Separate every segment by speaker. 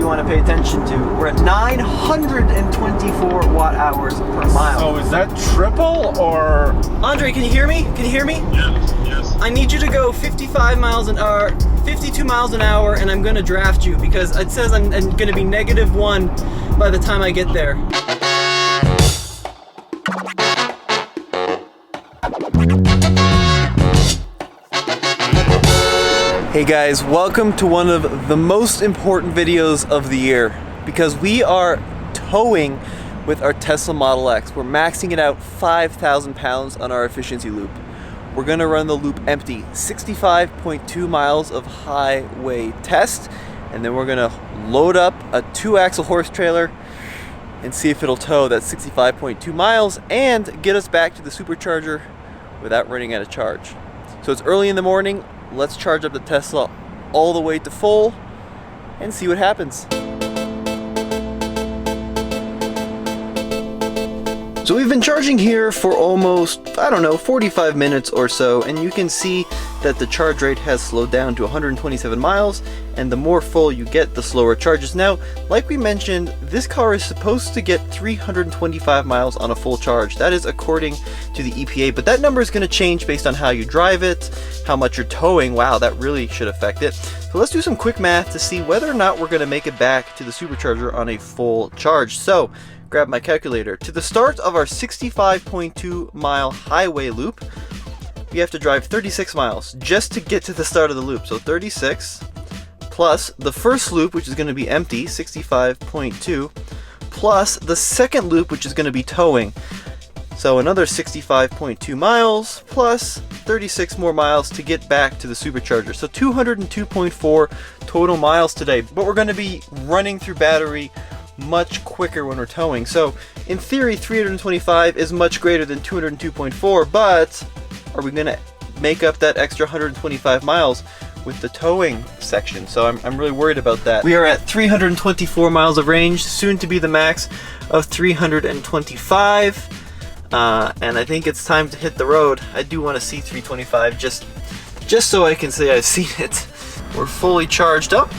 Speaker 1: you want to pay attention to. We're at 924 watt hours per mile.
Speaker 2: So is that triple or?
Speaker 1: Andre, can you hear me? Can you hear me?
Speaker 3: Yes.
Speaker 1: I need you to go 55 miles an hour, 52 miles an hour, and I'm going to draft you because it says I'm going to be -1 by the time I get there. Hey guys, welcome to one of the most important videos of the year because we are towing with our Tesla Model X. We're maxing it out 5,000 pounds on our efficiency loop. We're gonna run the loop empty, 65.2 miles of highway test, and then we're gonna load up a 2-axle horse trailer and see if it'll tow that 65.2 miles and get us back to the supercharger without running out of charge. So it's early in the morning. Let's charge up the Tesla all the way to full and see what happens. So we've been charging here for almost, I don't know, 45 minutes or so, and you can see that the charge rate has slowed down to 127 miles, and the more full you get, the slower it charges. Now, like we mentioned, this car is supposed to get 325 miles on a full charge. That is according to the EPA, but that number is going to change based on how you drive it, how much you're towing. Wow, that really should affect it. So let's do some quick math to see whether or not we're going to make it back to the supercharger on a full charge. So, grab my calculator. To the start of our 65.2 mile highway loop, we have to drive 36 miles just to get to the start of the loop. So 36 plus the first loop, which is going to be empty, 65.2, plus the second loop, which is going to be towing. So another 65.2 miles plus 36 more miles to get back to the supercharger. So 202.4 total miles today, but we're going to be running through battery much quicker when we're towing. So in theory, 325 is much greater than 202.4, but are we going to make up that extra 125 miles with the towing section? So I'm really worried about that. We are at 324 miles of range, soon to be the max of 325. And I think it's time to hit the road. I do want to see 325 just so I can say I've seen it. We're fully charged up.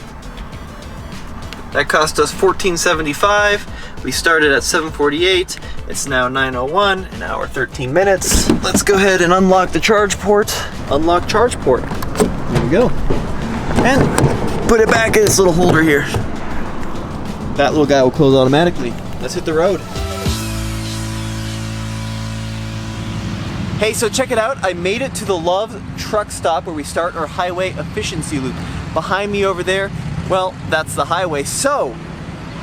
Speaker 1: That cost us $14.75. We started at 7:48. It's now 9:01, an hour 13 minutes. Let's go ahead and unlock the charge port. Unlock charge port. There we go. And put it back in this little holder here. That little guy will close automatically. Let's hit the road. Hey, so check it out. I made it to the Love truck stop where we start our highway efficiency loop. Behind me over there, well, that's the highway. So,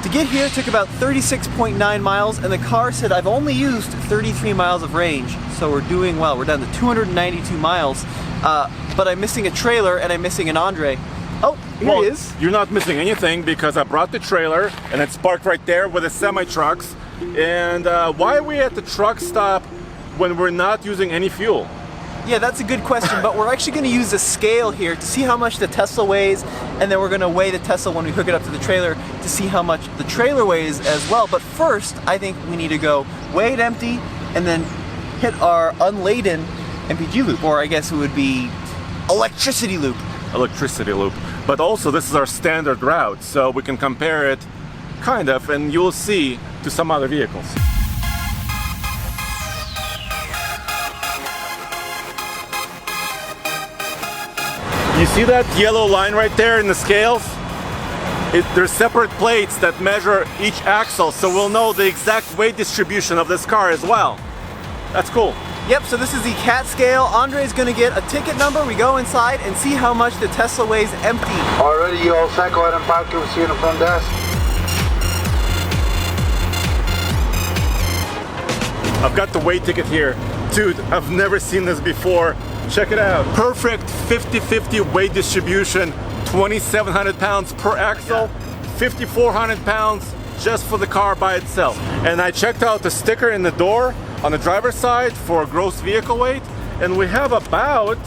Speaker 1: to get here took about 36.9 miles, and the car said I've only used 33 miles of range. So we're doing well. We're down to 292 miles, but I'm missing a trailer and I'm missing an Andre. Oh, here he is.
Speaker 2: You're not missing anything because I brought the trailer and it's parked right there with the semi-trucks. And why are we at the truck stop when we're not using any fuel?
Speaker 1: Yeah, that's a good question, but we're actually going to use a scale here to see how much the Tesla weighs, and then we're going to weigh the Tesla when we hook it up to the trailer to see how much the trailer weighs as well. But first, I think we need to go weigh it empty and then hit our Unladen MPG loop, or I guess it would be electricity loop.
Speaker 2: Electricity loop. But also this is our standard route, so we can compare it, kind of, and you'll see, to some other vehicles. You see that yellow line right there in the scales? There's separate plates that measure each axle, so we'll know the exact weight distribution of this car as well. That's cool.
Speaker 1: Yep, so this is the CAT scale. Andre's gonna get a ticket number. We go inside and see how much the Tesla weighs empty.
Speaker 3: Already, you all set? Go ahead and park. We'll see you in the front desk.
Speaker 2: I've got the weight ticket here. Dude, I've never seen this before. Check it out. Perfect 50-50 weight distribution, 2,700 pounds per axle, 5,400 pounds just for the car by itself. And I checked out the sticker in the door on the driver's side for gross vehicle weight, and we have about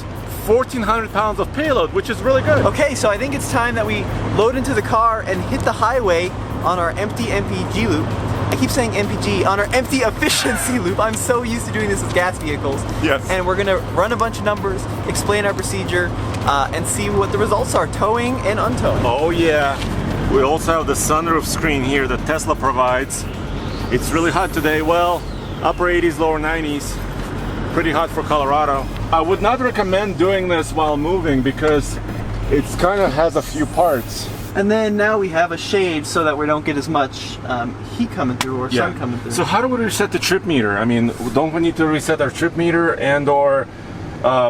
Speaker 2: 1,400 pounds of payload, which is really good.
Speaker 1: Okay, so I think it's time that we load into the car and hit the highway on our empty MPG loop. I keep saying MPG, on our empty efficiency loop. I'm so used to doing this with gas vehicles.
Speaker 2: Yes.
Speaker 1: And we're gonna run a bunch of numbers, explain our procedure, and see what the results are, towing and untowing.
Speaker 2: Oh yeah. We also have the sunroof screen here that Tesla provides. It's really hot today. Well, upper 80s, lower 90s. Pretty hot for Colorado. I would not recommend doing this while moving because it's kind of has a few parts.
Speaker 1: And then now we have a shade so that we don't get as much heat coming through or sun coming through.
Speaker 2: So how do we reset the trip meter? I mean, don't we need to reset our trip meter and or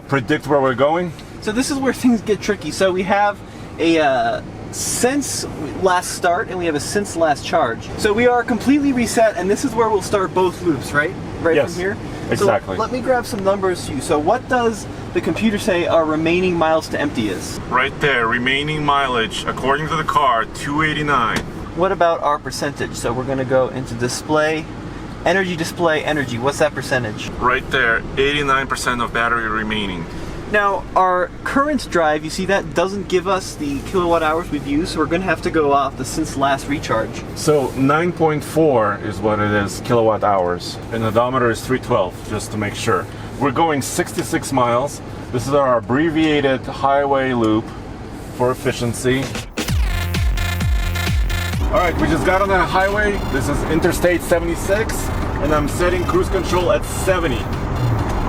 Speaker 2: predict where we're going?
Speaker 1: So this is where things get tricky. So we have a since last start and we have a since last charge. So we are completely reset, and this is where we'll start both loops, right? Right
Speaker 2: Yes,
Speaker 1: from here?
Speaker 2: exactly.
Speaker 1: So let me grab some numbers to you. So what does the computer say our remaining miles to empty is?
Speaker 2: Right there, remaining mileage, according to the car, 289.
Speaker 1: What about our percentage? So we're gonna go into display, energy. What's that percentage?
Speaker 2: Right there, 89% of battery remaining.
Speaker 1: Now, our current drive, you see that doesn't give us the kilowatt hours we've used, so we're gonna have to go off the since last recharge.
Speaker 2: So 9.4 is what it is, kilowatt hours. And the odometer is 312, just to make sure. We're going 66 miles. This is our abbreviated highway loop for efficiency. All right, we just got on the highway. This is Interstate 76, and I'm setting cruise control at 70.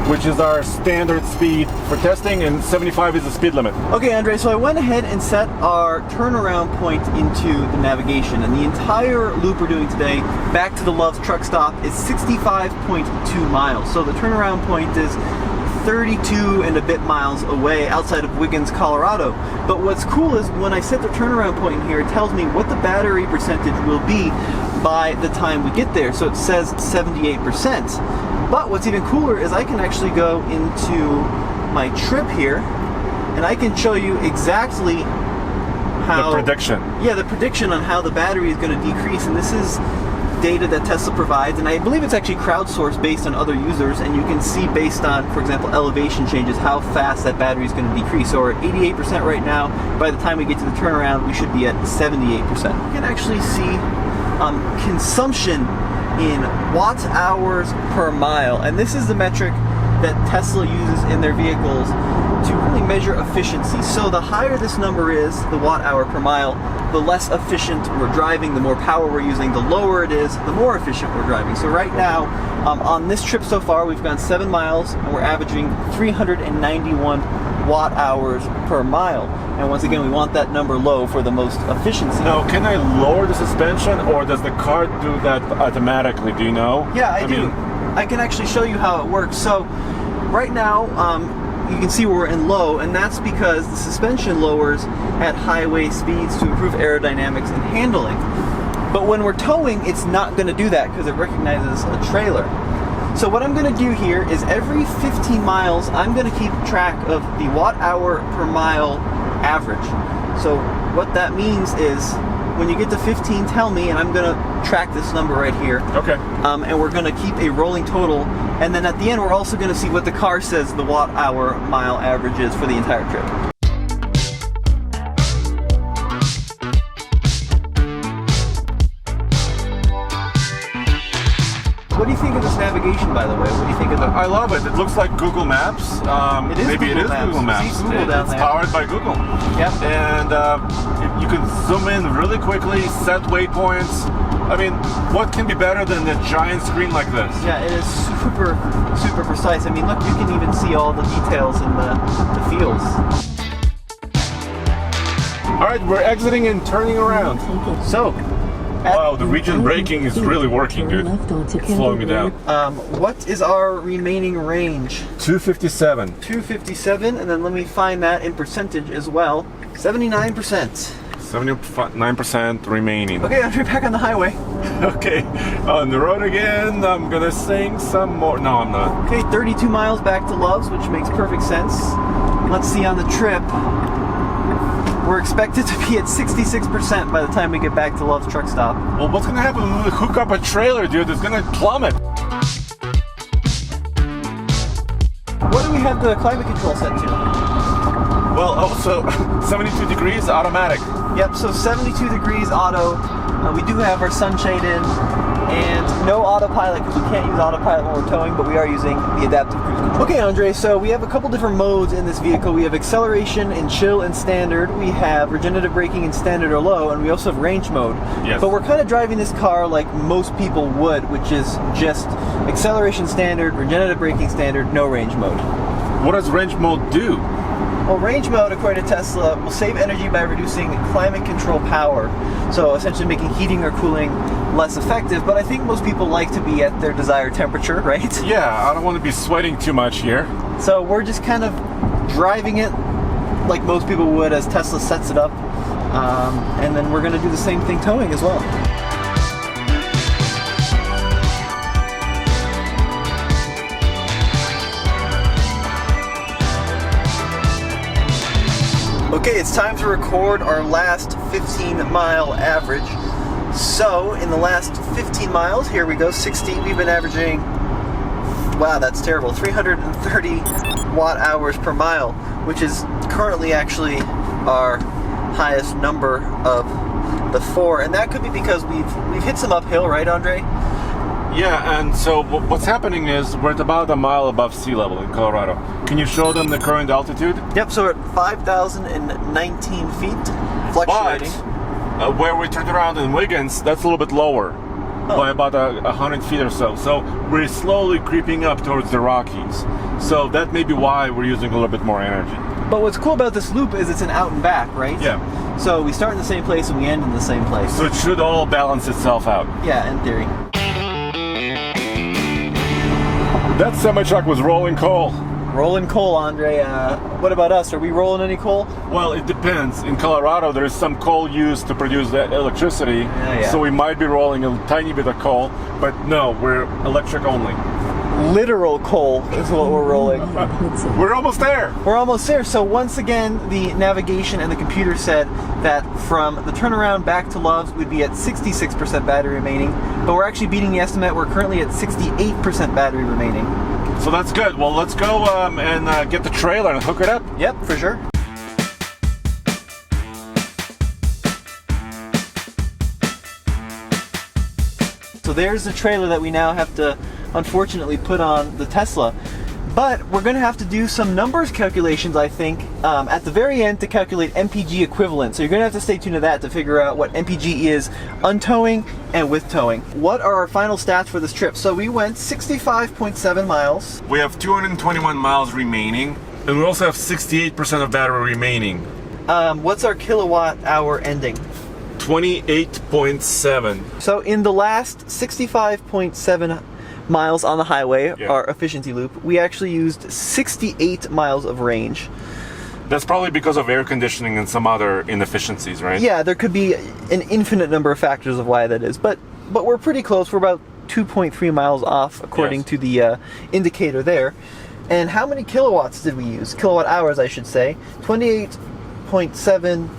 Speaker 2: Which is our standard speed for testing, and 75 is the speed limit.
Speaker 1: Okay, Andre, so I went ahead and set our turnaround point into the navigation, and the entire loop we're doing today, back to the Love's truck stop, is 65.2 miles. So the turnaround point is 32 and a bit miles away outside of Wiggins, Colorado. But what's cool is when I set the turnaround point here, it tells me what the battery percentage will be by the time we get there. So it says 78%. But what's even cooler is I can actually go into my trip here and I can show you exactly how...
Speaker 2: The prediction.
Speaker 1: Yeah, the prediction on how the battery is going to decrease. And this is data that Tesla provides, and I believe it's actually crowdsourced based on other users, and you can see based on, for example, elevation changes, how fast that battery is going to decrease. So we're at 88% right now. By the time we get to the turnaround, we should be at 78%. You can actually see consumption in watt hours per mile, and this is the metric that Tesla uses in their vehicles to really measure efficiency. So the higher this number is, the watt hour per mile, the less efficient we're driving, the more power we're using. The lower it is, the more efficient we're driving. So right now, on this trip so far, we've gone 7 miles and we're averaging 391 watt hours per mile. And once again, we want that number low for the most efficiency.
Speaker 2: Now, can I lower the suspension, or does the car do that automatically? Do you know?
Speaker 1: Yeah, I do. I can actually show you how it works. So right now, you can see we're in low, and that's because the suspension lowers at highway speeds to improve aerodynamics and handling. But when we're towing, it's not going to do that because it recognizes a trailer. So what I'm going to do here is every 15 miles, I'm going to keep track of the watt hour per mile average. So what that means is when you get to 15, tell me, and I'm going to track this number right here.
Speaker 2: Okay.
Speaker 1: And we're going to keep a rolling total. And then at the end, we're also going to see what the car says the watt hour mile average is for the entire trip. What do you think of this navigation, by the way? What do you think of the...
Speaker 2: I love it. It looks like Google Maps.
Speaker 1: It is
Speaker 2: Maybe
Speaker 1: Google
Speaker 2: it is
Speaker 1: Maps.
Speaker 2: Google Maps.
Speaker 1: See Google down
Speaker 2: It's
Speaker 1: there.
Speaker 2: powered by Google.
Speaker 1: Yep.
Speaker 2: And you can zoom in really quickly, set waypoints. I mean, what can be better than a giant screen like this?
Speaker 1: Yeah, it is super, super precise. I mean, look, you can even see all the details in the fields.
Speaker 2: All right, we're exiting and turning around.
Speaker 1: So,
Speaker 2: Wow, the region braking is really working, dude. It's slowing me down.
Speaker 1: what is our remaining range?
Speaker 2: 257.
Speaker 1: 257, and then let me find that in percentage as well. 79%.
Speaker 2: 79% remaining.
Speaker 1: Okay, I'm back on the highway.
Speaker 2: Okay, on the road again. I'm gonna sing some more. No, I'm not.
Speaker 1: Okay, 32 miles back to Love's, which makes perfect sense. Let's see on the trip. We're expected to be at 66% by the time we get back to Love's truck stop.
Speaker 2: Well, what's gonna happen when we hook up a trailer, dude? It's gonna plummet.
Speaker 1: What do we have the climate control set to?
Speaker 2: Well, also 72 degrees automatic.
Speaker 1: Yep, so 72 degrees auto. We do have our sunshade in, and no autopilot because we can't use autopilot when we're towing, but we are using the adaptive cruise control. Okay, Andre, so we have a couple different modes in this vehicle. We have acceleration in chill and standard, we have regenerative braking in standard or low, and we also have range mode.
Speaker 2: Yes.
Speaker 1: But we're kind of driving this car like most people would, which is just acceleration standard, regenerative braking standard, no range mode.
Speaker 2: What does range mode do?
Speaker 1: Well, range mode, according to Tesla, will save energy by reducing climate control power. So essentially making heating or cooling less effective, but I think most people like to be at their desired temperature, right?
Speaker 2: Yeah, I don't want to be sweating too much here.
Speaker 1: So we're just kind of driving it like most people would as Tesla sets it up. And then we're going to do the same thing towing as well. Okay, it's time to record our last 15-mile average. So, in the last 15 miles, here we go, 60, we've been averaging, wow, that's terrible, 330 watt hours per mile, which is currently actually our highest number of the four. And that could be because we've hit some uphill, right, Andre?
Speaker 2: Yeah, and so what's happening is we're at about a mile above sea level in Colorado. Can you show them the current altitude?
Speaker 1: Yep, so we're at 5,019 feet, fluctuating.
Speaker 2: But where we turned around in Wiggins, that's a little bit lower, by about 100 feet or so. So we're slowly creeping up towards the Rockies. So that may be why we're using a little bit more energy.
Speaker 1: But what's cool about this loop is it's an out and back, right?
Speaker 2: Yeah.
Speaker 1: So we start in the same place and we end in the same place.
Speaker 2: So it should all balance itself out.
Speaker 1: Yeah, in theory.
Speaker 2: That semi-truck was rolling coal.
Speaker 1: Rolling coal, Andre. What about us? Are we rolling any coal?
Speaker 2: Well, it depends. In Colorado, there is some coal used to produce that electricity.
Speaker 1: Yeah.
Speaker 2: So we might be rolling a tiny bit of coal, but no, we're electric only.
Speaker 1: Literal coal is what we're rolling.
Speaker 2: We're almost there.
Speaker 1: We're almost there. So once again, the navigation and the computer said that from the turnaround back to Love's, we'd be at 66% battery remaining, but we're actually beating the estimate. We're currently at 68% battery remaining.
Speaker 2: So that's good. Well, let's go and get the trailer and hook it up.
Speaker 1: Yep, for sure. So there's the trailer that we now have to unfortunately put on the Tesla. But we're going to have to do some numbers calculations, I think, at the very end to calculate MPG equivalent. So you're going to have to stay tuned to that to figure out what MPG is untowing and with towing. What are our final stats for this trip? So we went 65.7 miles.
Speaker 2: We have 221 miles remaining, and we also have 68% of battery remaining.
Speaker 1: What's our kilowatt hour ending?
Speaker 2: 28.7.
Speaker 1: So in the last 65.7 miles on the highway,
Speaker 2: Yeah.
Speaker 1: our efficiency loop, we actually used 68 miles of range.
Speaker 2: That's probably because of air conditioning and some other inefficiencies, right?
Speaker 1: Yeah, there could be an infinite number of factors of why that is, but we're pretty close. We're about 2.3 miles off according
Speaker 2: Yes.
Speaker 1: to the indicator there. And how many kilowatts did we use? Kilowatt hours, I should say. 28.7.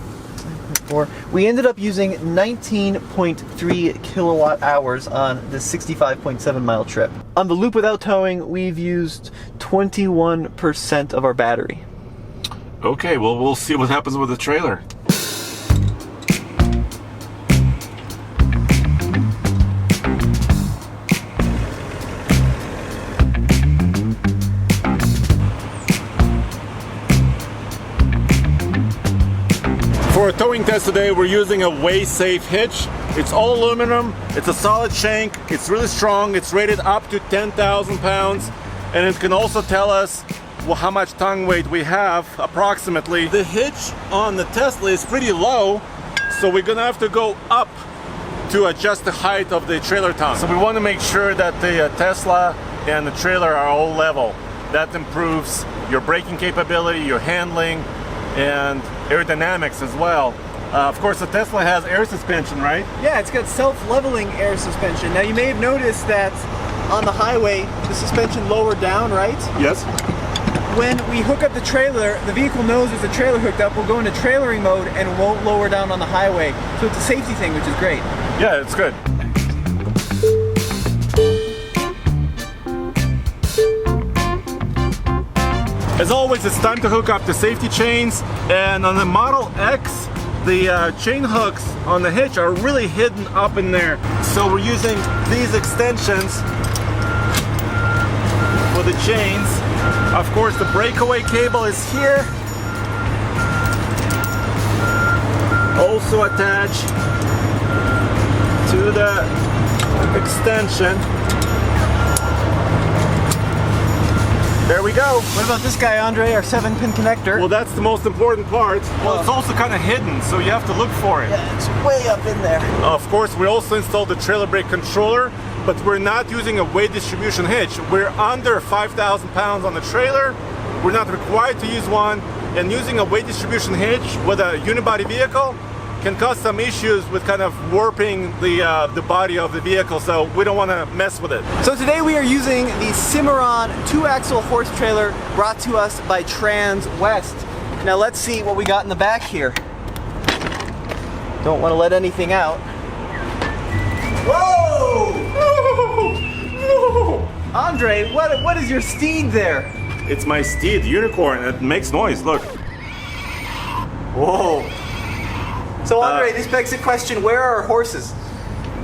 Speaker 1: We ended up using 19.3 kilowatt hours on the 65.7 mile trip. On the loop without towing, we've used 21% of our battery.
Speaker 2: Okay, well, we'll see what happens with the trailer. For a towing test today, we're using a WaySafe hitch. It's all aluminum, it's a solid shank, it's really strong, it's rated up to 10,000 pounds, and it can also tell us how much tongue weight we have, approximately. The hitch on the Tesla is pretty low, so we're gonna have to go up to adjust the height of the trailer tongue. So we want to make sure that the Tesla and the trailer are all level. That improves your braking capability, your handling, and aerodynamics as well. Of course, the Tesla has air suspension, right?
Speaker 1: Yeah, it's got self-leveling air suspension. Now you may have noticed that on the highway, the suspension lowered down, right?
Speaker 2: Yes.
Speaker 1: When we hook up the trailer, the vehicle knows there's a trailer hooked up, we'll go into trailering mode and won't lower down on the highway. So it's a safety thing, which is great.
Speaker 2: Yeah, it's good. As always, it's time to hook up the safety chains, and on the Model X, the chain hooks on the hitch are really hidden up in there. So we're using these extensions for the chains. Of course, the breakaway cable is here. Also attached to the extension. There we go.
Speaker 1: What about this guy, Andre, our 7-pin connector?
Speaker 2: Well, that's the most important part. Well, it's also kind of hidden, so you have to look for it.
Speaker 1: Yeah, it's way up in there.
Speaker 2: Of course, we also installed the trailer brake controller, but we're not using a weight distribution hitch. We're under 5,000 pounds on the trailer. We're not required to use one, and using a weight distribution hitch with a unibody vehicle can cause some issues with kind of warping the body of the vehicle, so we don't want to mess with it.
Speaker 1: So today we are using the Cimarron 2-axle horse trailer brought to us by Trans West. Now let's see what we got in the back here. Don't want to let anything out. Whoa! Andre, what is your steed there?
Speaker 2: It's my steed, Unicorn. It makes noise, look. Whoa.
Speaker 1: So Andre, this begs the question, where are our horses?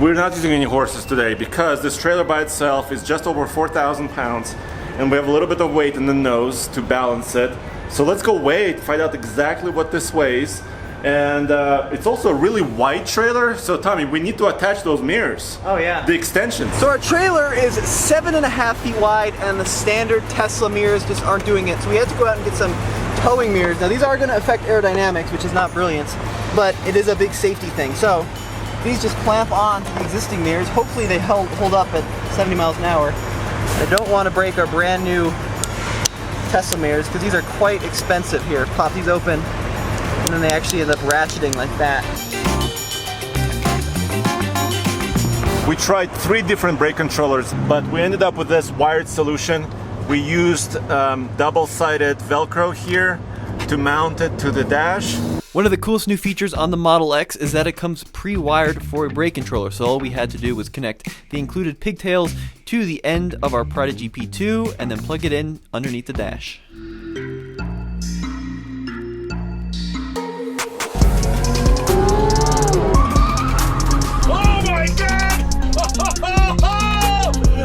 Speaker 2: We're not using any horses today because this trailer by itself is just over 4,000 pounds and we have a little bit of weight in the nose to balance it. So let's go weigh it, find out exactly what this weighs. And it's also a really wide trailer, so Tommy, we need to attach those mirrors.
Speaker 1: Oh yeah.
Speaker 2: The extensions.
Speaker 1: So our trailer is 7.5 feet wide and the standard Tesla mirrors just aren't doing it. So we had to go out and get some towing mirrors. Now these are going to affect aerodynamics, which is not brilliant, but it is a big safety thing. So these just clamp on to the existing mirrors. Hopefully they hold up at 70 miles an hour. I don't want to break our brand new Tesla mirrors because these are quite expensive here. Pop these open and then they actually end up ratcheting like that.
Speaker 2: We tried 3 different brake controllers, but we ended up with this wired solution. We used double-sided Velcro here to mount it to the dash.
Speaker 1: One of the coolest new features on the Model X is that it comes pre-wired for a brake controller, so all we had to do was connect the included pigtails to the end of our Prodigy P2 and then plug it in underneath the dash.
Speaker 2: Oh my God!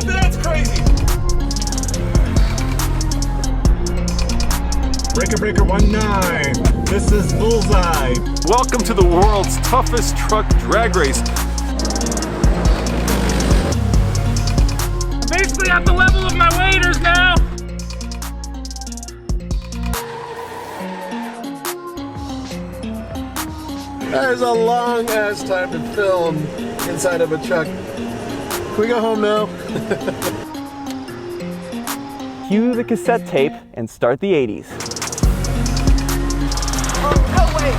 Speaker 2: That's crazy! Breaker 19. This is Bullseye. Welcome to the world's toughest truck drag race.
Speaker 4: Basically at the level of my waders now.
Speaker 5: That is a long ass time to film inside of a truck. Can we go home now?
Speaker 1: Cue the cassette tape and start the 80s. Oh, no way!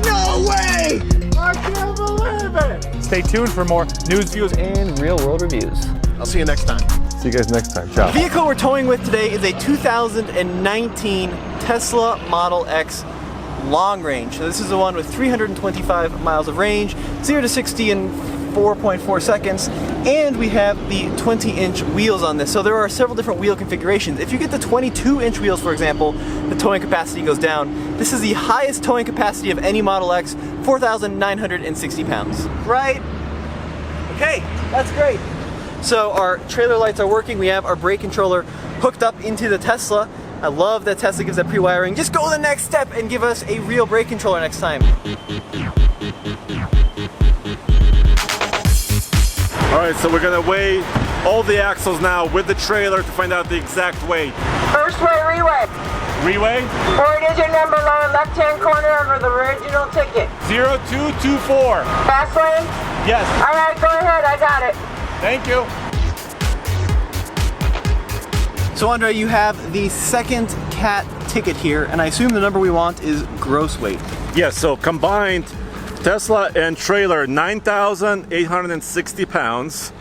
Speaker 1: No way! No way! I can't believe it!
Speaker 4: Stay tuned for more news, views,
Speaker 1: And real-world reviews.
Speaker 5: I'll see you next time.
Speaker 2: See you guys next time. Ciao.
Speaker 1: The vehicle we're towing with today is a 2019 Tesla Model X long range. So this is the one with 325 miles of range, 0 to 60 in 4.4 seconds, and we have the 20-inch wheels on this. So there are several different wheel configurations. If you get the 22-inch wheels, for example, the towing capacity goes down. This is the highest towing capacity of any Model X, 4,960 pounds. Right? Okay, that's great. So our trailer lights are working. We have our brake controller hooked up into the Tesla. I love that Tesla gives that pre-wiring. Just go the next step and give us a real brake controller next time.
Speaker 2: All right, so we're gonna weigh all the axles now with the trailer to find out the exact weight.
Speaker 6: First way reweigh.
Speaker 2: Reweigh?
Speaker 6: 4-digit number lower left-hand corner of the original ticket.
Speaker 2: 0224.
Speaker 6: Fast lane?
Speaker 2: Yes.
Speaker 6: All right, go ahead. I got it.
Speaker 2: Thank you.
Speaker 1: So Andre, you have the second CAT ticket here, and I assume the number we want is gross weight.
Speaker 2: Yes, so combined Tesla and trailer, 9,860 pounds.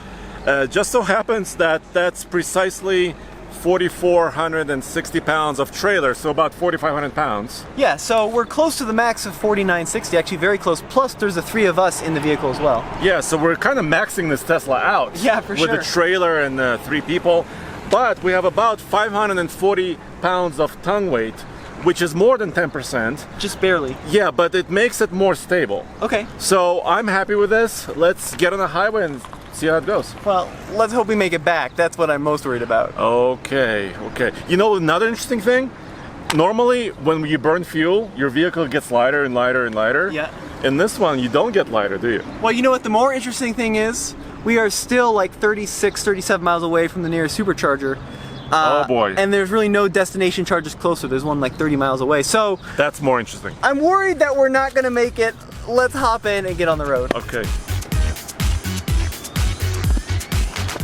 Speaker 2: Just so happens that that's precisely 4,460 pounds of trailer, so about 4,500 pounds.
Speaker 1: Yeah, so we're close to the max of 4,960, actually very close. Plus, there's the 3 of us in the vehicle as well.
Speaker 2: Yeah, so we're kind of maxing this Tesla out.
Speaker 1: Yeah, for
Speaker 2: with
Speaker 1: sure.
Speaker 2: the trailer and 3 people. But we have about 540 pounds of tongue weight, which is more than 10%.
Speaker 1: Just barely.
Speaker 2: Yeah, but it makes it more stable.
Speaker 1: Okay.
Speaker 2: So I'm happy with this. Let's get on the highway and see how it goes.
Speaker 1: Well, let's hope we make it back. That's what I'm most worried about.
Speaker 2: Okay. You know, another interesting thing? Normally, when you burn fuel, your vehicle gets lighter and lighter and lighter.
Speaker 1: Yeah.
Speaker 2: In this one, you don't get lighter, do you?
Speaker 1: Well, you know what? The more interesting thing is, we are still like 36, 37 miles away from the nearest supercharger.
Speaker 2: Oh boy.
Speaker 1: And there's really no destination charges closer. There's one like 30 miles away. So
Speaker 2: That's more interesting.
Speaker 1: I'm worried that we're not gonna make it. Let's hop in and get on the road.
Speaker 2: Okay.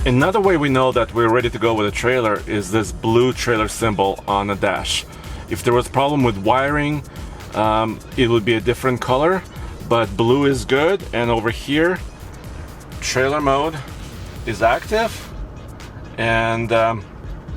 Speaker 2: Another way we know that we're ready to go with a trailer is this blue trailer symbol on the dash. If there was a problem with wiring, it would be a different color, but blue is good. And over here, trailer mode is active, and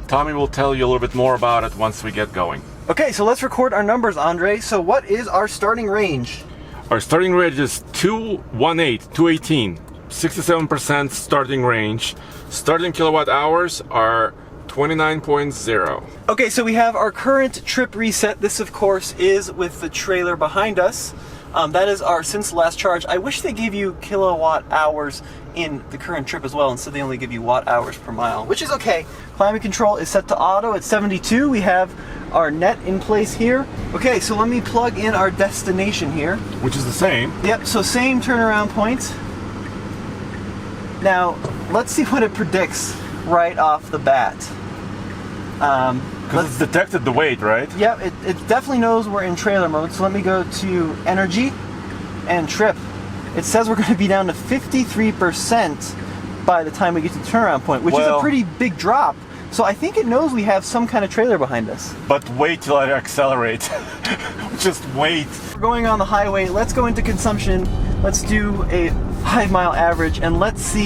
Speaker 2: Tommy will tell you a little bit more about it once we get going.
Speaker 1: Okay, so let's record our numbers, Andre. So what is our starting range?
Speaker 2: Our starting range is 218, 67% starting range. Starting kilowatt hours are 29.0.
Speaker 1: Okay, so we have our current trip reset. This, of course, is with the trailer behind us. That is our since last charge. I wish they gave you kilowatt hours in the current trip as well. Instead, they only give you watt hours per mile, which is okay. Climate control is set to auto at 72. We have our net in place here. Okay, so let me plug in our destination here.
Speaker 2: Which is the same.
Speaker 1: Yep, so same turnaround point. Now, let's see what it predicts right off the bat.
Speaker 2: Because it's detected the weight, right?
Speaker 1: Yep, it definitely knows we're in trailer mode. So let me go to energy and trip. It says we're going to be down to 53% by the time we get to the turnaround point, which is a pretty big drop. So I think it knows we have some kind of trailer behind us.
Speaker 2: But wait till I accelerate. Just wait.
Speaker 1: We're going on the highway. Let's go into consumption. Let's do a 5-mile average and let's see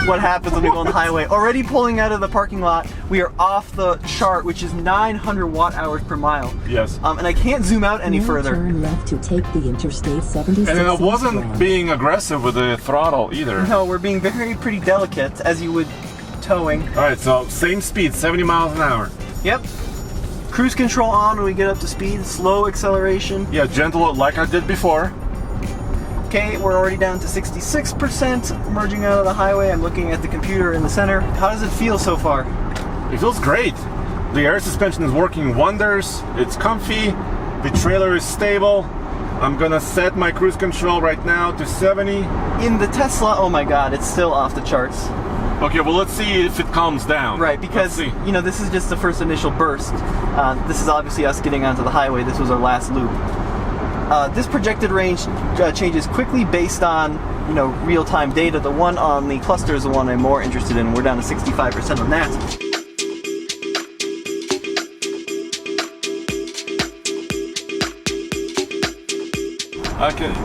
Speaker 1: what happens when we go on the highway. Already pulling out of the parking lot, we are off the chart, which is 900 watt hours per mile.
Speaker 2: Yes.
Speaker 1: And I can't zoom out any further.
Speaker 7: Turn left to take the Interstate 76.
Speaker 2: And it wasn't being aggressive with the throttle either.
Speaker 1: No, we're being pretty delicate, as you would towing.
Speaker 2: All right, so same speed, 70 miles an hour.
Speaker 1: Yep. Cruise control on when we get up to speed. Slow acceleration.
Speaker 2: Yeah, gentle like I did before.
Speaker 1: Okay, we're already down to 66%, merging out of the highway. I'm looking at the computer in the center. How does it feel so far?
Speaker 2: It feels great. The air suspension is working wonders. It's comfy. The trailer is stable. I'm gonna set my cruise control right now to 70.
Speaker 1: In the Tesla, oh my god, it's still off the charts.
Speaker 2: Okay, well let's see if it calms down.
Speaker 1: Right, because, you know, this is just the first initial burst. This is obviously us getting onto the highway. This was our last loop. This projected range changes quickly based on, you know, real-time data. The one on the cluster is the one I'm more interested in. We're down to 65% on that.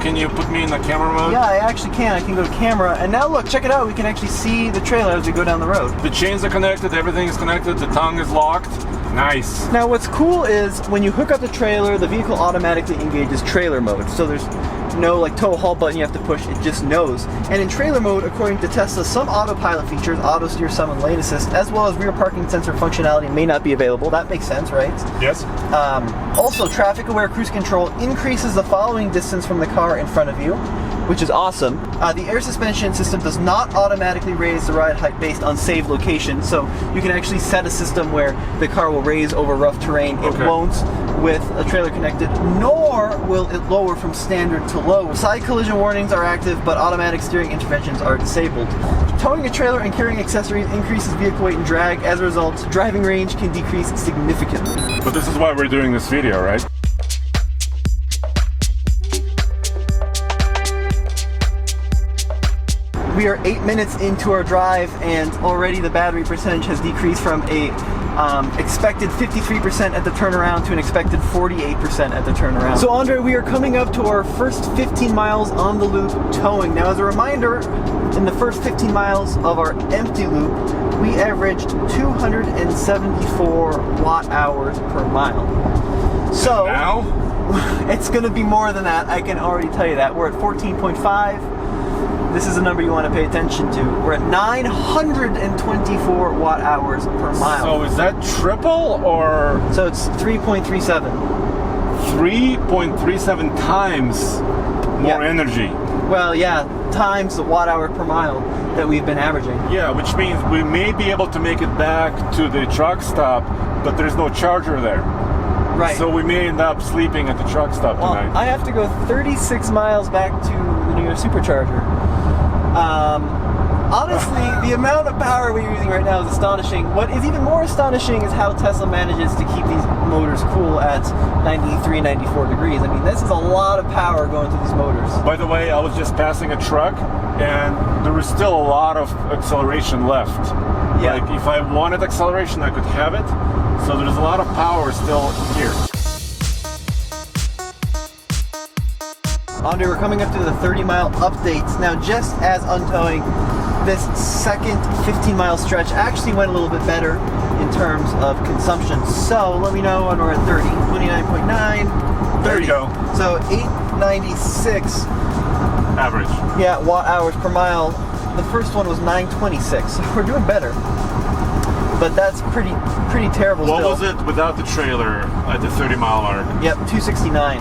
Speaker 2: Can you put me in the camera mode?
Speaker 1: Yeah, I actually can. I can go to camera. And now look, check it out. We can actually see the trailer as we go down the road.
Speaker 2: The chains are connected, everything is connected, the tongue is locked. Nice.
Speaker 1: Now what's cool is when you hook up the trailer, the vehicle automatically engages trailer mode. So there's no like tow haul button you have to push, it just knows. And in trailer mode, according to Tesla, some autopilot features, auto steer, some, and lane assist, as well as rear parking sensor functionality may not be available. That makes sense, right?
Speaker 2: Yes.
Speaker 1: Also, traffic aware cruise control increases the following distance from the car in front of you, which is awesome. The air suspension system does not automatically raise the ride height based on saved location, so you can actually set a system where the car will raise over rough terrain. It won't with a trailer connected, nor will it lower from standard to low. Side collision warnings are active, but automatic steering interventions are disabled. Towing a trailer and carrying accessories increases vehicle weight and drag. As a result, driving range can decrease significantly.
Speaker 2: But this is why we're doing this video, right?
Speaker 1: We are 8 minutes into our drive and already the battery percentage has decreased from a expected 53% at the turnaround to an expected 48% at the turnaround. So Andre, we are coming up to our first 15 miles on the loop towing. Now as a reminder, in the first 15 miles of our empty loop, we averaged 274 watt hours per mile. So
Speaker 2: now?
Speaker 1: It's gonna be more than that, I can already tell you that. We're at 14.5. this is a number you want to pay attention to. We're at 924 watt hours per mile.
Speaker 2: So is that triple or
Speaker 1: So it's 3.37.
Speaker 2: 3.37 times more
Speaker 1: Yeah.
Speaker 2: energy?
Speaker 1: Well, yeah, times the watt hour per mile that we've been averaging.
Speaker 2: Yeah, which means we may be able to make it back to the truck stop, but there's no charger there.
Speaker 1: Right.
Speaker 2: So we may end up sleeping at the truck stop
Speaker 1: well,
Speaker 2: tonight.
Speaker 1: I have to go 36 miles back to the nearest supercharger. Honestly, the amount of power we're using right now is astonishing. What is even more astonishing is how Tesla manages to keep these motors cool at 93, 94 degrees. I mean, this is a lot of power going through these motors.
Speaker 2: By the way, I was just passing a truck, and there was still a lot of acceleration left.
Speaker 1: Yeah.
Speaker 2: Like, if I wanted acceleration, I could have it. So there's a lot of power still here.
Speaker 1: Andre, we're coming up to the 30-mile updates. Now, just as untowing, this second 15-mile stretch actually went a little bit better in terms of consumption. So let me know when we're at 30. 29.9, 30.
Speaker 2: There you go.
Speaker 1: So 896,
Speaker 2: Average.
Speaker 1: yeah, watt hours per mile. The first one was 926. We're doing better. But that's pretty terrible
Speaker 2: What
Speaker 1: still.
Speaker 2: was it without the trailer at the 30-mile mark?
Speaker 1: Yep, 269.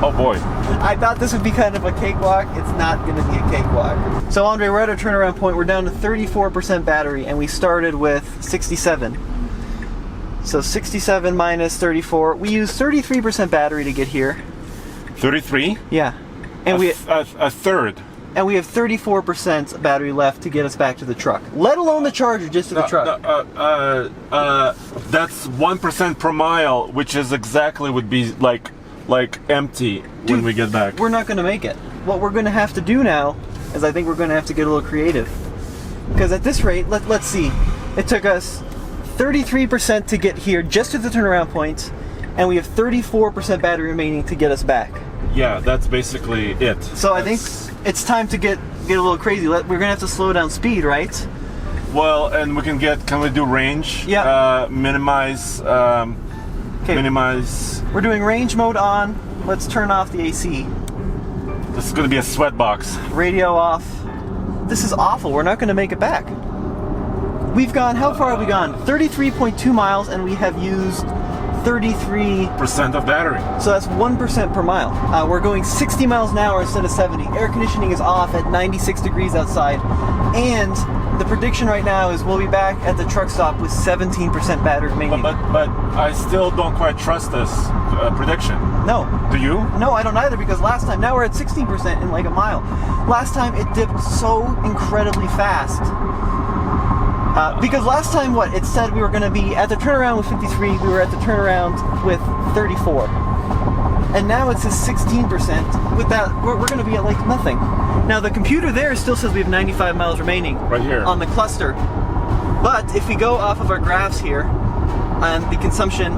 Speaker 2: Oh boy.
Speaker 1: I thought this would be kind of a cakewalk. It's not going to be a cakewalk. So Andre, we're at our turnaround point. We're down to 34% battery, and we started with 67. So 67 minus 34. We used 33% battery to get here.
Speaker 2: 33?
Speaker 1: Yeah, and
Speaker 2: a third.
Speaker 1: and we have 34% battery left to get us back to the truck. Let alone the charger, just to the truck.
Speaker 2: That's 1% per mile, which is exactly would be like empty when we get back.
Speaker 1: We're not going to make it. What we're going to have to do now is I think we're going to have to get a little creative. Because at this rate, let's see. It took us 33% to get here just to the turnaround point, and we have 34% battery remaining to get us back.
Speaker 2: Yeah, that's basically it.
Speaker 1: So I think it's time to get a little crazy. We're going to have to slow down speed, right?
Speaker 2: Well, and can we do range?
Speaker 1: Yeah.
Speaker 2: Minimize.
Speaker 1: Okay.
Speaker 2: Minimize.
Speaker 1: We're doing range mode on. Let's turn off the AC.
Speaker 2: This is going to be a sweat box.
Speaker 1: Radio off. This is awful. We're not going to make it back. We've gone, how far have we gone? 33.2 miles, and we have used 33%
Speaker 2: of battery.
Speaker 1: So that's 1% per mile. We're going 60 miles an hour instead of 70. Air conditioning is off at 96 degrees outside. And the prediction right now is we'll be back at the truck stop with 17% battery remaining.
Speaker 2: But I still don't quite trust this prediction.
Speaker 1: No.
Speaker 2: Do you?
Speaker 1: No, I don't either, because last time, now we're at 16% in like a mile. Last time it dipped so incredibly fast. Because last time, it said we were going to be at the turnaround with 53, we were at the turnaround with 34. And now it says 16%. With that, we're going to be at like nothing. Now the computer there still says we have 95 miles remaining.
Speaker 2: Right here.
Speaker 1: On the cluster. But if we go off of our graphs here, and the consumption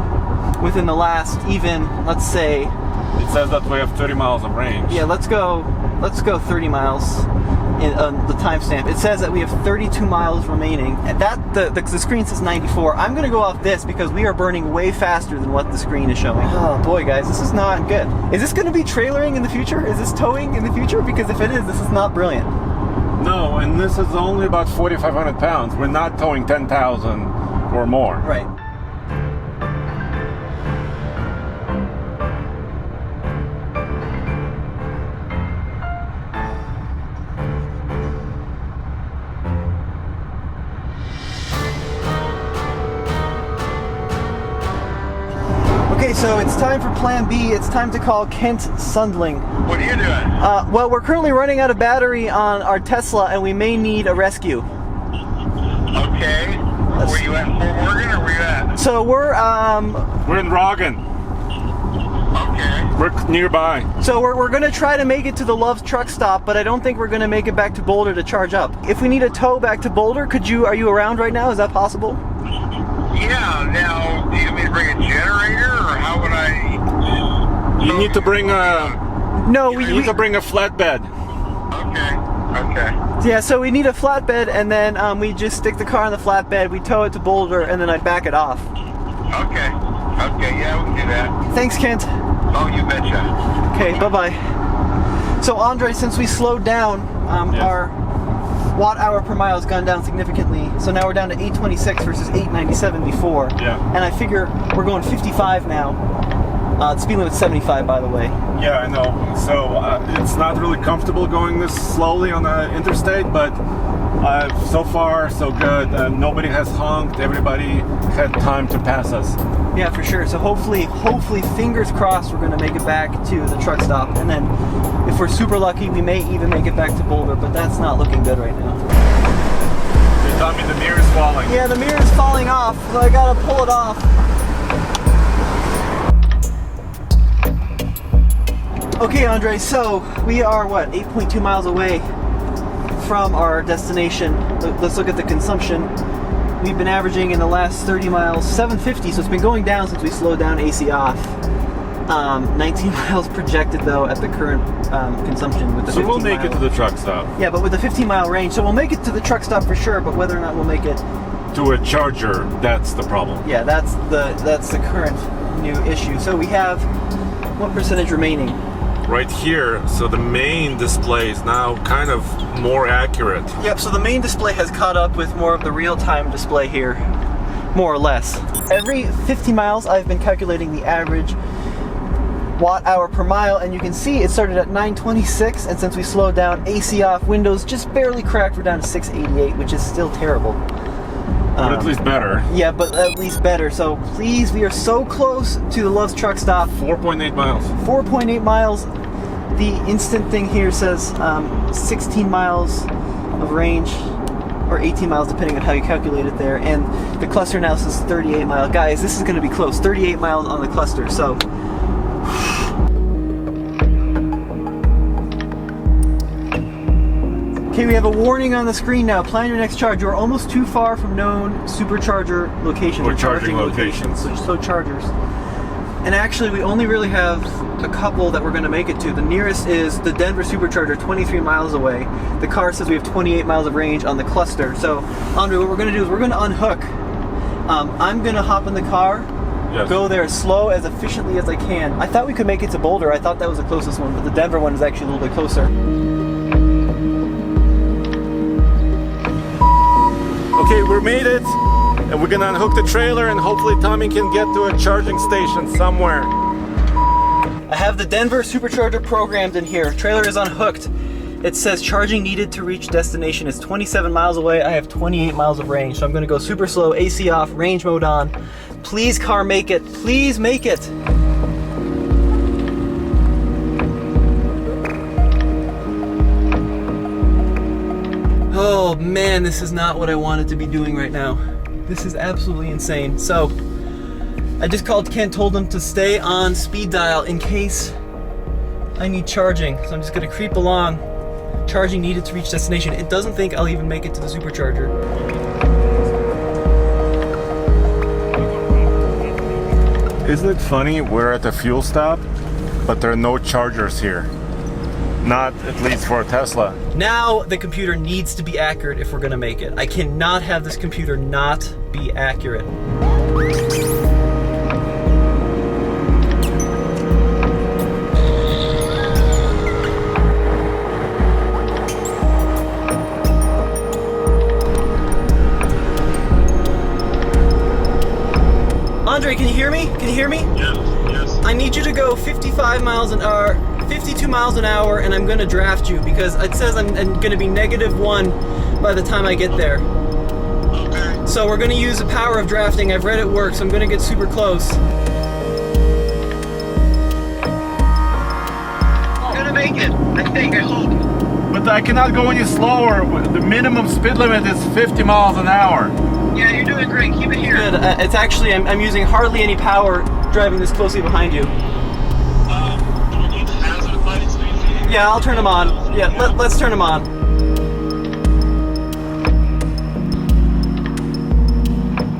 Speaker 1: within the last even, let's say...
Speaker 2: It says that we have 30 miles of range.
Speaker 1: Yeah, let's go 30 miles. The timestamp. It says that we have 32 miles remaining, and the screen says 94. I'm going to go off this because we are burning way faster than what the screen is showing. Oh boy, guys, this is not good. Is this going to be trailering in the future? Is this towing in the future? Because if it is, this is not brilliant.
Speaker 2: No, and this is only about 4,500 pounds. We're not towing 10,000 or more.
Speaker 1: Right. Okay, so it's time for Plan B. It's time to call Kent Sundling.
Speaker 3: What are you doing?
Speaker 1: Well, we're currently running out of battery on our Tesla, and we may need a rescue.
Speaker 3: Okay. Were you at Fort Morgan or were you at?
Speaker 1: So we're
Speaker 2: in Roggen.
Speaker 3: Okay.
Speaker 2: We're nearby.
Speaker 1: So we're gonna try to make it to the Love's truck stop, but I don't think we're gonna make it back to Boulder to charge up. If we need a tow back to Boulder, are you around right now? Is that possible?
Speaker 3: Yeah. Now, do you need me to bring a generator, or how would I?
Speaker 2: You need to bring a.
Speaker 1: No,
Speaker 2: You need to bring a flatbed.
Speaker 3: Okay. Okay.
Speaker 1: Yeah, so we need a flatbed, and then we just stick the car on the flatbed, we tow it to Boulder, and then I back it off.
Speaker 3: Okay. Okay. Yeah, we can do that.
Speaker 1: Thanks, Kent.
Speaker 3: Oh, you betcha.
Speaker 1: Okay, bye-bye. So Andre, since we slowed down, our watt hour per mile has gone down significantly. So now we're down to 826 versus 897 before.
Speaker 2: Yeah.
Speaker 1: And I figure we're going 55 now. The speed limit's 75, by the way.
Speaker 2: Yeah, I know. So it's not really comfortable going this slowly on the interstate, but so far so good. Nobody has honked. Everybody had time to pass us.
Speaker 1: Yeah, for sure. So hopefully, fingers crossed, we're going to make it back to the truck stop. And then if we're super lucky, we may even make it back to Boulder, but that's not looking good right now.
Speaker 2: They told me the mirror is falling.
Speaker 1: Yeah, the mirror is falling off, so I got to pull it off. Okay, Andre, so we are, 8.2 miles away from our destination. Let's look at the consumption. We've been averaging in the last 30 miles 750, so it's been going down since we slowed down AC off. 19 miles projected, though, at the current consumption with the 15
Speaker 2: So we'll make
Speaker 1: mile.
Speaker 2: it to the truck stop.
Speaker 1: Yeah, but with the 15-mile range, so we'll make it to the truck stop for sure, but whether or not we'll make it
Speaker 2: To a charger, that's the problem.
Speaker 1: yeah, that's the current new issue. So we have what percentage remaining?
Speaker 2: Right here, so the main display is now kind of more accurate.
Speaker 1: Yep, so the main display has caught up with more of the real-time display here, more or less. Every 50 miles, I've been calculating the average watt hour per mile, and you can see it started at 926, and since we slowed down, AC off, windows just barely cracked, we're down to 688, which is still terrible.
Speaker 2: But at least better.
Speaker 1: Yeah, but at least better. So please, we are so close to the Love's truck stop.
Speaker 2: 4.8 miles.
Speaker 1: 4.8 miles. The instant thing here says 16 miles of range, or 18 miles depending on how you calculate it there, and the cluster now says 38 miles. Guys, this is going to be close. 38 miles on the cluster, so okay, we have a warning on the screen now. Plan your next charge. You are almost too far from known supercharger locations.
Speaker 2: Or charging locations.
Speaker 1: So chargers. And actually, we only really have a couple that we're going to make it to. The nearest is the Denver Supercharger, 23 miles away. The car says we have 28 miles of range on the cluster. So, Andre, what we're going to do is we're going to unhook. I'm going to hop in the car,
Speaker 2: Yes.
Speaker 1: go there as slow, as efficiently as I can. I thought we could make it to Boulder. I thought that was the closest one, but the Denver one is actually a little bit closer.
Speaker 2: Okay, we made it, and we're gonna unhook the trailer, and hopefully Tommy can get to a charging station somewhere.
Speaker 1: I have the Denver Supercharger programmed in here. Trailer is unhooked. It says charging needed to reach destination is 27 miles away. I have 28 miles of range, so I'm gonna go super slow, AC off, range mode on. Please, car, make it. Please make it. Oh man, this is not what I wanted to be doing right now. This is absolutely insane. So, I just called Kent, told him to stay on speed dial in case I need charging. So I'm just gonna creep along. Charging needed to reach destination. It doesn't think I'll even make it to the supercharger.
Speaker 2: Isn't it funny? We're at a fuel stop, but there are no chargers here. Not at least for a Tesla.
Speaker 1: Now the computer needs to be accurate if we're gonna make it. I cannot have this computer not be accurate. Andre, can you hear me? Can you hear me?
Speaker 2: Yes.
Speaker 1: I need you to go 55 miles an hour, 52 miles an hour, and I'm gonna draft you because it says I'm gonna be -1 by the time I get there.
Speaker 3: Okay.
Speaker 1: So we're gonna use the power of drafting. I've read it works. I'm gonna get super close. I'm gonna make it. I think, I hope.
Speaker 2: But I cannot go any slower. The minimum speed limit is 50 miles an hour.
Speaker 6: Yeah, you're doing great. Keep it here.
Speaker 1: Good. It's actually, I'm using hardly any power driving this closely behind you.
Speaker 3: Do we need hazard lights, maybe?
Speaker 1: Yeah, I'll turn them on. Yeah, let's turn them on.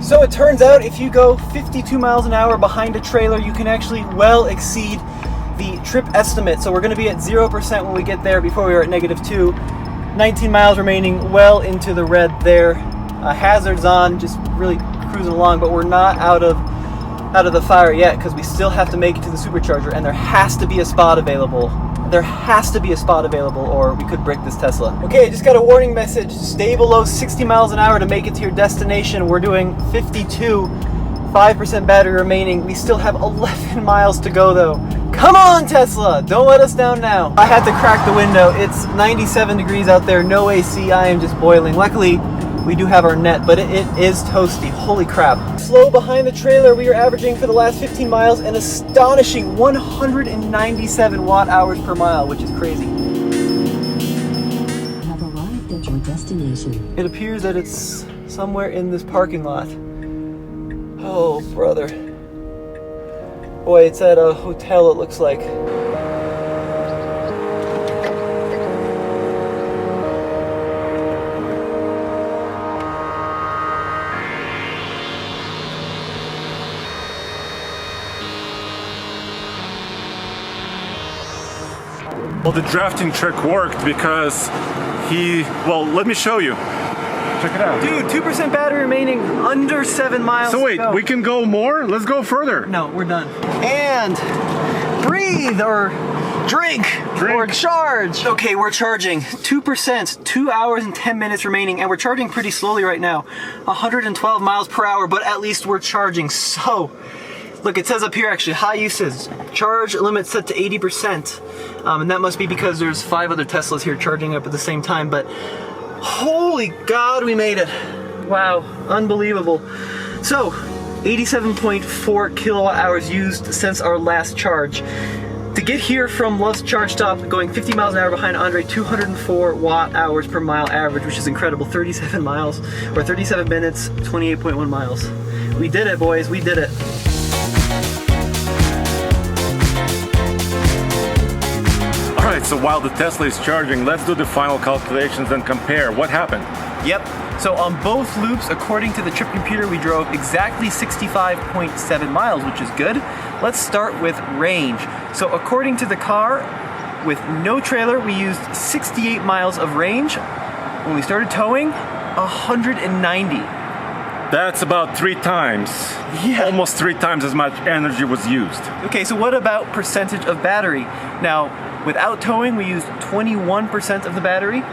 Speaker 1: So it turns out if you go 52 miles an hour behind a trailer, you can actually well exceed the trip estimate. So we're going to be at 0% when we get there before we were at -2. 19 miles remaining, well into the red there. Hazards on, just really cruising along, but we're not out of the fire yet because we still have to make it to the supercharger, and there has to be a spot available. there has to be a spot available or we could brick this Tesla. Okay, I just got a warning message. Stay below 60 miles an hour to make it to your destination. We're doing 52, 5% battery remaining. We still have 11 miles to go though. Come on, Tesla! Don't let us down now. I had to crack the window. It's 97 degrees out there, no AC. I am just boiling. Luckily, we do have our net, but it is toasty. Holy crap. Slow behind the trailer, we are averaging for the last 15 miles an astonishing 197 watt hours per mile, which is crazy.
Speaker 7: Have arrived at your destination.
Speaker 1: It appears that it's somewhere in this parking lot. Oh, brother. Boy, it's at a hotel, it looks like.
Speaker 2: Well, the drafting trick worked because let me show you. Check it out.
Speaker 1: Dude, 2% battery remaining, under 7 miles
Speaker 2: So wait,
Speaker 1: to go.
Speaker 2: we can go more? Let's go further.
Speaker 1: No, we're done. And breathe or drink or charge. Okay, we're charging 2%, 2 hours and 10 minutes remaining, and we're charging pretty slowly right now. 112 miles per hour, but at least we're charging. So, look, it says up here actually, high usage. Charge limit set to 80%. And that must be because there's 5 other Teslas here charging up at the same time, but holy God, we made it. Wow, unbelievable. So, 87.4 kilowatt hours used since our last charge. To get here from Love's charge stop, going 50 miles an hour behind Andre, 204 watt hours per mile average, which is incredible. 37 miles, or 37 minutes, 28.1 miles. We did it, boys, we did it.
Speaker 2: Alright, so while the Tesla is charging, let's do the final calculations and compare. What happened?
Speaker 1: Yep, so on both loops, according to the trip computer, we drove exactly 65.7 miles, which is good. Let's start with range. So according to the car, with no trailer, we used 68 miles of range. When we started towing, 190.
Speaker 2: That's about 3 times.
Speaker 1: Yeah.
Speaker 2: Almost 3 times as much energy was used.
Speaker 1: Okay, so what about percentage of battery? Now, without towing, we used 21% of the battery.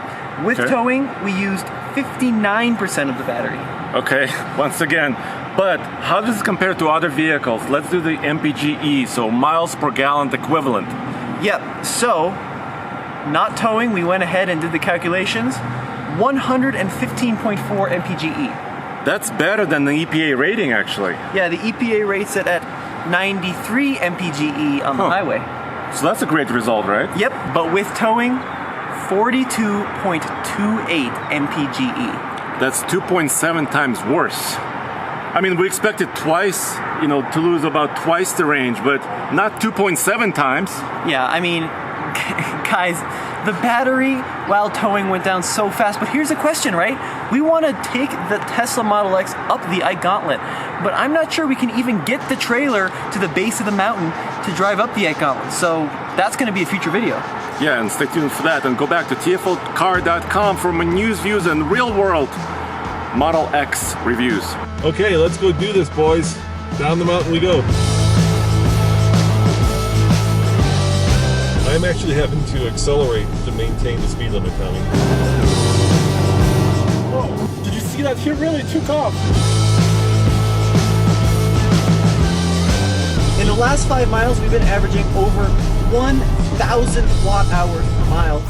Speaker 1: With towing, we used 59% of the battery.
Speaker 2: Okay, once again, but how does this compare to other vehicles? Let's do the MPGe, so miles per gallon equivalent.
Speaker 1: Yep, so not towing, we went ahead and did the calculations. 115.4 mpge.
Speaker 2: That's better than the EPA rating, actually.
Speaker 1: Yeah, the EPA rates it at 93 mpge on the highway.
Speaker 2: So that's a great result, right?
Speaker 1: Yep, but with towing, 42.28 mpge.
Speaker 2: That's 2.7 times worse. I mean, we expected twice, to lose about twice the range, but not 2.7 times.
Speaker 1: Yeah, I mean, guys, the battery while towing went down so fast. But here's a question, right? We want to take the Tesla Model X up the I-Gauntlet, but I'm not sure we can even get the trailer to the base of the mountain to drive up the I-Gauntlet. So that's going to be a future video.
Speaker 2: Yeah, and stay tuned for that. And go back to tflcar.com for more news, views, and real-world Model X reviews.
Speaker 5: Okay, let's go do this, boys. Down the mountain we go. I'm actually having to accelerate to maintain the speed limit, Tommy.
Speaker 4: Whoa, did you see that? He really took off.
Speaker 1: In the last 5 miles, we've been averaging over 1,000 watt hours per mile.